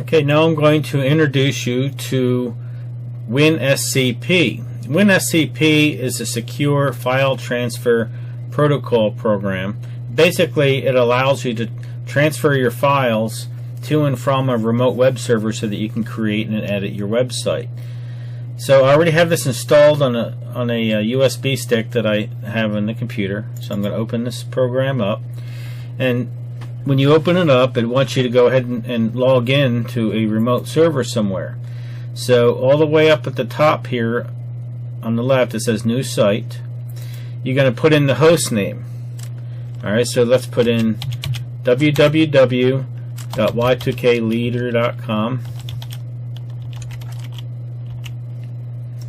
Okay, now I'm going to introduce you to WinSCP. WinSCP is a secure file transfer protocol program. Basically, it allows you to transfer your files to and from a remote web server so that you can create and edit your website. So I already have this installed on a USB stick that I have on the computer. So I'm going to open this program up, and when you open it up, it wants you to go ahead and log in to a remote server somewhere. So all the way up at the top here on the left, it says new site. You're going to put in the host name. Alright, so let's put in www.y2kleader.com.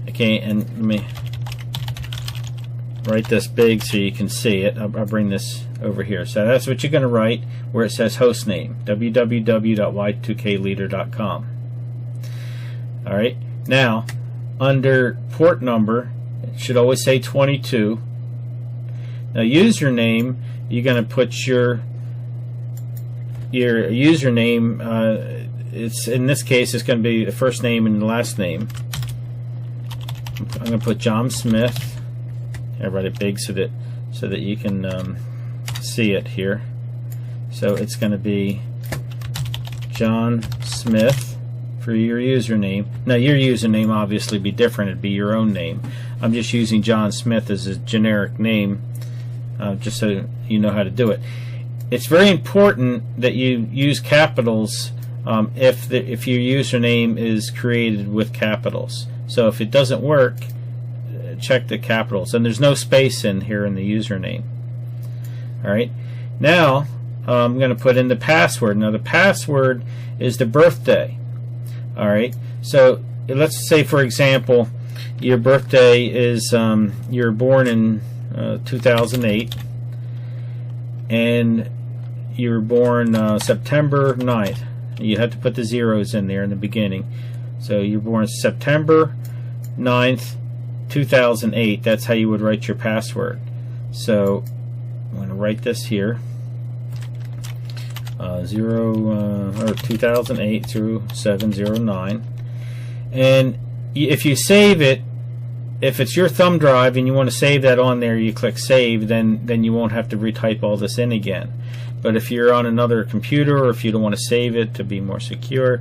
Okay, and let me write this big so you can see it. I'll bring this over here. So that's what you're going to write where it says host name, www.y2kleader.com. Alright, now under port number, it should always say 22. Now username, you're going to put your username, it's in this case it's going to be the first name and the last name. I'm going to put John Smith. I write it big so that you can see it here. So it's going to be John Smith for your username. Now your username obviously be different. It'd be your own name. I'm just using John Smith as a generic name, just so you know how to do it. It's very important that you use capitals if your username is created with capitals. So if it doesn't work, check the capitals. And there's no space in here in the username. Alright, now I'm going to put in the password. Now the password is the birthday. Alright, so let's say for example your birthday is you're born in 2008 and you were born September 9th. You have to put the zeros in there in the beginning. So you're born September 9th, 2008. That's how you would write your password. So I'm going to write this here. 2008 through 709. And if you save it, if it's your thumb drive and you want to save that on there, you click save, then you won't have to retype all this in again. But if you're on another computer, or if you don't want to save it to be more secure,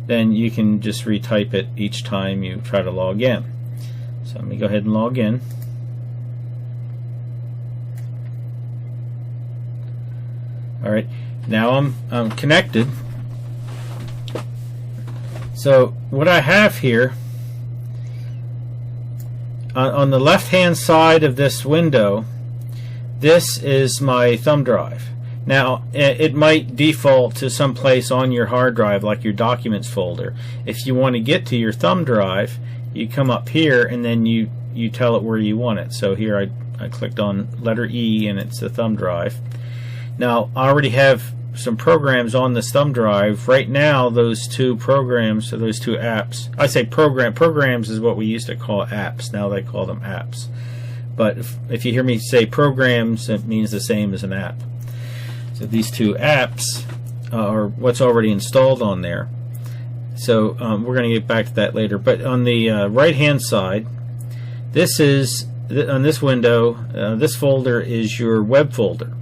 then you can just retype it each time you try to log in. So let me go ahead and log in. Alright, now I'm connected. So what I have here on the left hand side of this window, this is my thumb drive. Now it might default to some place on your hard drive like your documents folder. If you want to get to your thumb drive, you come up here and then you tell it where you want it. So here I clicked on letter E and it's the thumb drive. Now I already have some programs on this thumb drive. Right now those two programs, or those two apps, I say programs is what we used to call apps. Now they call them apps. But if you hear me say programs, it means the same as an app. So these two apps are what's already installed on there. So we're going to get back to that later. But on the right hand side, this is on this window, this folder is your web folder.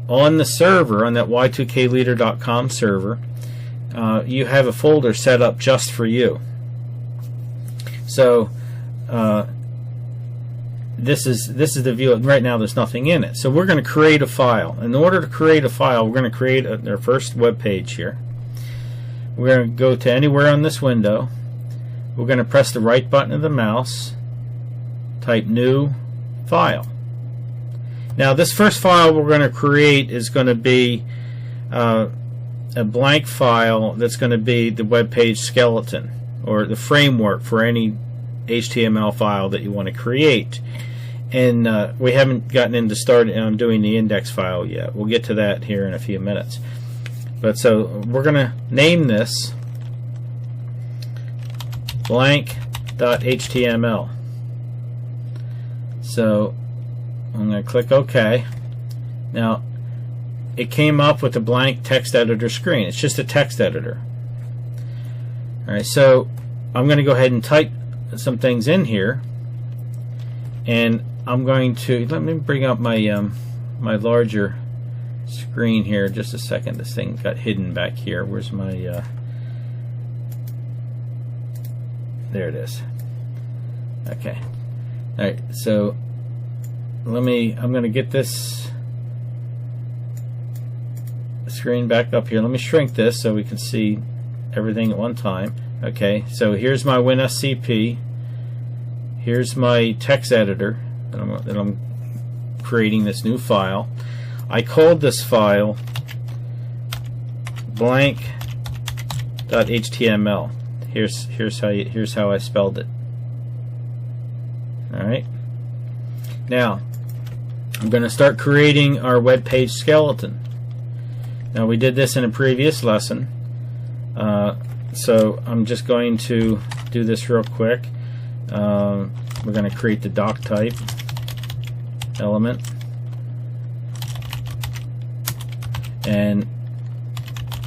On the server, on that y2kleader.com server, you have a folder set up just for you. So this is the view. Right now there's nothing in it. So we're going to create a file. In order to create a file, we're going to create our first web page here. We're going to go to anywhere on this window. We're going to press the right button of the mouse, type new file. Now this first file we're going to create is going to be a blank file that's going to be the web page skeleton, or the framework for any HTML file that you want to create. And we haven't gotten into starting on doing the index file yet. We'll get to that here in a few minutes. But so we're going to name this blank.html. So I'm going to click OK. Now it came up with a blank text editor screen. It's just a text editor. Alright, so I'm going to go ahead and type some things in here, and I'm going to, let me bring up my my larger screen here just a second. This thing got hidden back here. Where's my there it is. Okay. Alright, so I'm going to get this screen back up here. Let me shrink this so we can see everything at one time. Okay, so here's my WinSCP. Here's my text editor that I'm creating this new file. I called this file blank.html. Here's how I spelled it. All right. Now I'm going to start creating our web page skeleton. Now we did this in a previous lesson, so I'm just going to do this real quick. We're going to create the doc type element and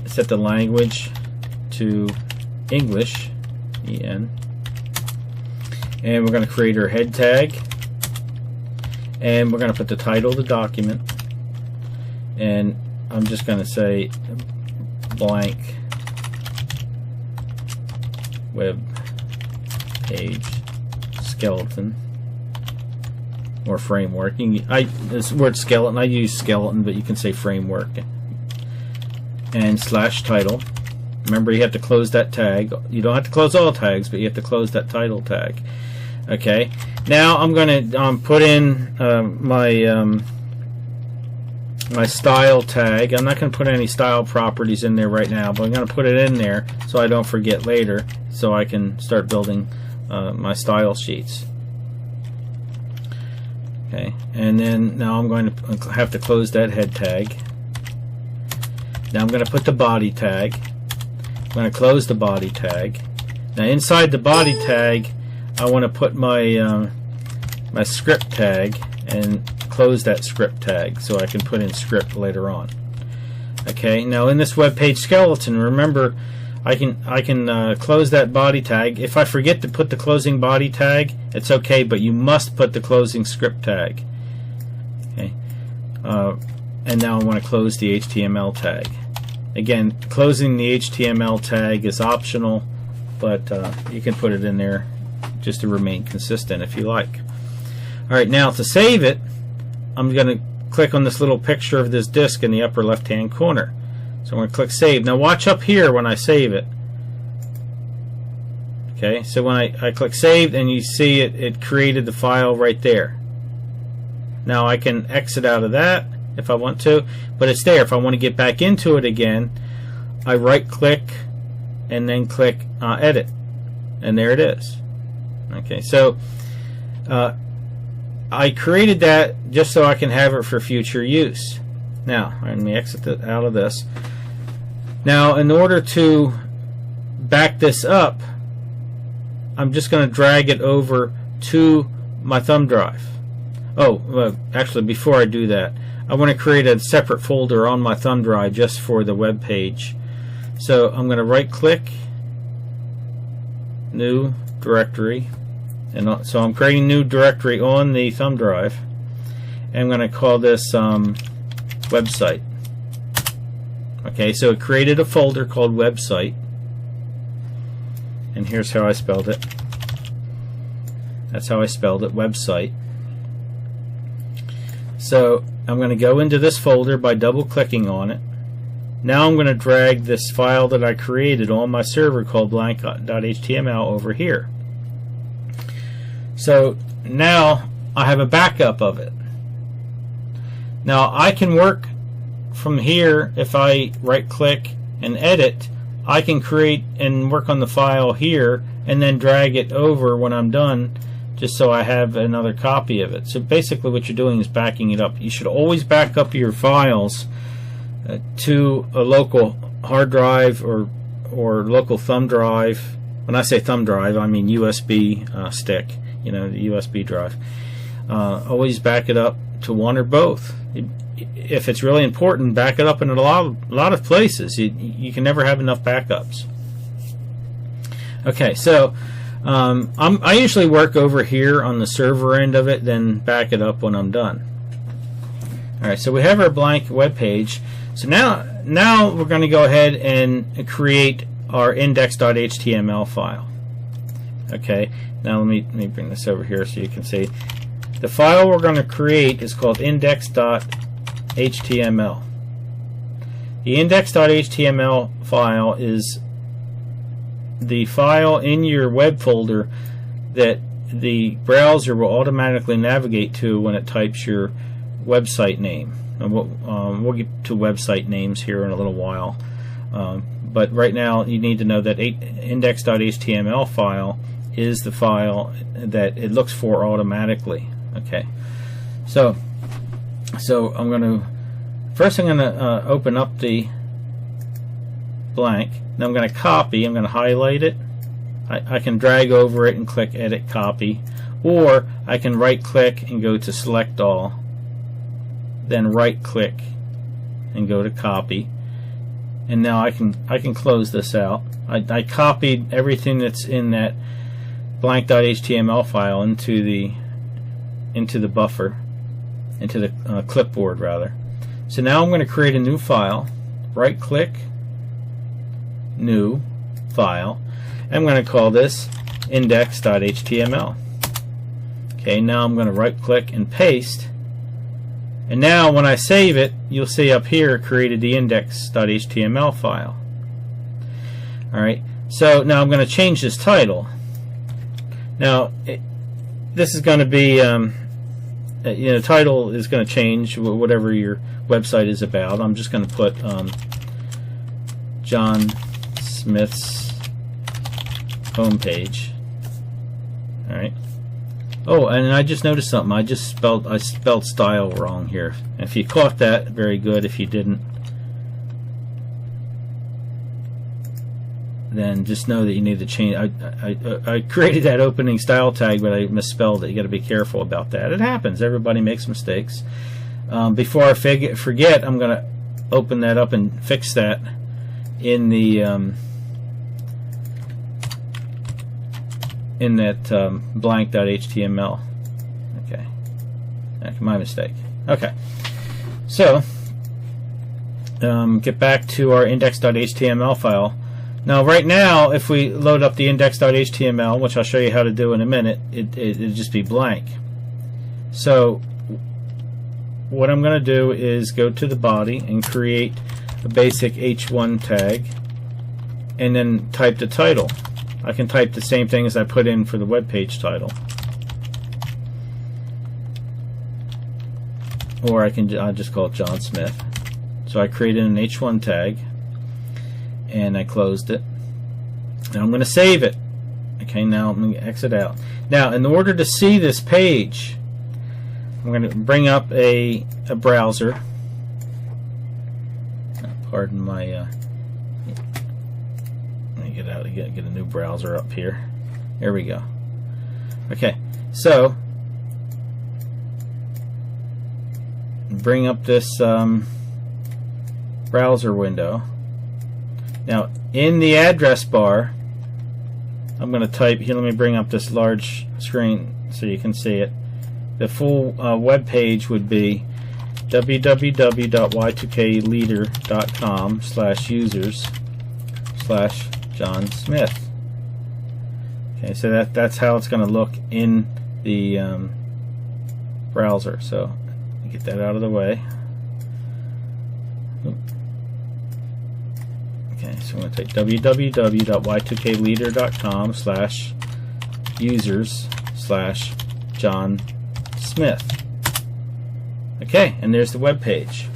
set the language to English, EN, and we're going to create our head tag, and we're going to put the title of the document, and I'm just going to say blank web page skeleton or framework. This word skeleton, I use skeleton, but you can say framework, and slash title. Remember, you have to close that tag. You don't have to close all tags, but you have to close that title tag. Okay. Now I'm going to put in my style tag. I'm not going to put any style properties in there right now, but I'm going to put it in there so I don't forget later, so I can start building my style sheets. Okay, and then now I'm going to have to close that head tag. Now I'm going to put the body tag. I'm going to close the body tag. Now inside the body tag, I want to put my my script tag and close that script tag so I can put in script later on. Okay, now in this web page skeleton, remember, I can close that body tag. If I forget to put the closing body tag, it's okay, but you must put the closing script tag. Okay, and now I want to close the HTML tag. Again, closing the HTML tag is optional, but you can put it in there just to remain consistent if you like. Alright, now to save it, I'm going to click on this little picture of this disk in the upper left hand corner. So I'm going to click save. Now watch up here when I save it. Okay, so when I click save, and you see it created the file right there. Now I can exit out of that if I want to, but it's there. If I want to get back into it again, I right click and then click edit, and there it is. Okay, so I created that just so I can have it for future use. Now let me exit out of this. Now in order to back this up, I'm just going to drag it over to my thumb drive. Oh, actually before I do that, I want to create a separate folder on my thumb drive just for the web page. So I'm going to right click, new directory, and so I'm creating a new directory on the thumb drive, and I'm going to call this website. Okay, so it created a folder called website, and here's how I spelled it. That's how I spelled it, website. So I'm going to go into this folder by double clicking on it. Now I'm going to drag this file that I created on my server called blank.html over here. So now I have a backup of it. Now I can work from here. If I right click and edit, I can create and work on the file here and then drag it over when I'm done, just so I have another copy of it. So basically what you're doing is backing it up. You should always back up your files to a local hard drive or local thumb drive. When I say thumb drive, I mean USB stick, you know, the USB drive. Always back it up to one or both. if it's really important, back it up in a lot of places. You can never have enough backups. Okay, so I usually work over here on the server end of it, then back it up when I'm done. Alright, so we have our blank web page. So now we're going to go ahead and create our index.html file. Okay, now let me bring this over here so you can see. The file we're going to create is called index.html. The index.html file is the file in your web folder that the browser will automatically navigate to when it types your website name. And we'll get to website names here in a little while. But right now you need to know that index.html file is the file that it looks for automatically. Okay, so I'm going to open up the blank. Then I'm going to copy. I'm going to highlight it. I can drag over it and click Edit Copy, or I can right click and go to Select All, then right click and go to Copy. And now I can close this out. I copied everything that's in that blank.html file into the buffer, into the clipboard rather. So now I'm going to create a new file. Right click, New File. I'm going to call this index.html. Okay, now I'm going to right click and paste. And now when I save it, you'll see up here created the index.html file. Alright, so now I'm going to change this title. Now this is going to be title is going to change whatever your website is about. I'm just going to put John Smith's homepage. Alright. Oh, and I just noticed something. I spelled style wrong here. If you caught that, very good. If you didn't, then just know that you need to change. I created that opening style tag, but I misspelled it. You got to be careful about that. It happens. Everybody makes mistakes. Before I forget, I'm going to open that up and fix that in the blank.html. Okay, that's my mistake. Okay, so get back to our index.html file. Now right now, if we load up the index.html, which I'll show you how to do in a minute, it'll just be blank. So what I'm going to do is go to the body and create a basic h1 tag and then type the title. I can type the same thing as I put in for the web page title, or I'll just call it John Smith. So I created an h1 tag and I closed it. Now I'm going to save it. Okay, now I'm going to exit out. Now in order to see this page, I'm going to bring up a browser. Pardon my get out again, get a new browser up here. There we go. Okay, so bring up this browser window. Now in the address bar, I'm going to type here. Let me bring up this large screen so you can see it. The full web page would be www.y2kleader.com/users/John Smith. Okay, so that's how it's going to look in the browser. So get that out of the way. Okay, so I'm going to take www.y2kleader.com/users/John Smith. Okay, and there's the web page.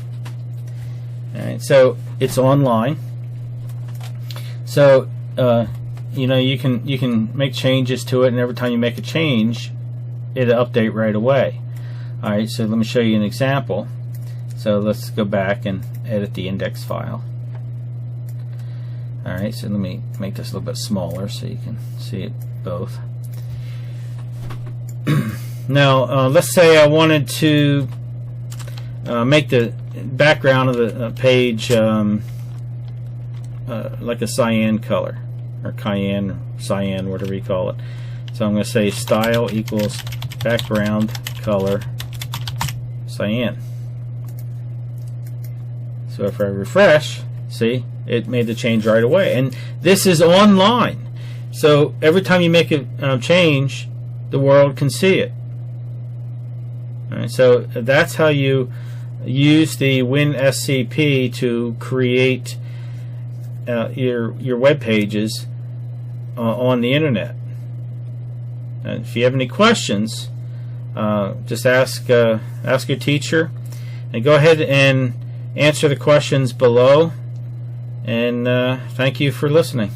Alright, so it's online. So you can make changes to it, and every time you make a change, it'll update right away. Alright, so let me show you an example. So let's go back and edit the index file. Alright, so let me make this a little bit smaller so you can see it both. Now let's say I wanted to make the background of the page like a cyan color, or cyan, whatever you call it. So I'm going to say style equals background color cyan. So if I refresh, see, it made the change right away. And this is online. So every time you make a change, the world can see it. All right, so that's how you use the WinSCP to create your web pages on the internet. And if you have any questions, just ask your teacher, and go ahead and answer the questions below. And thank you for listening.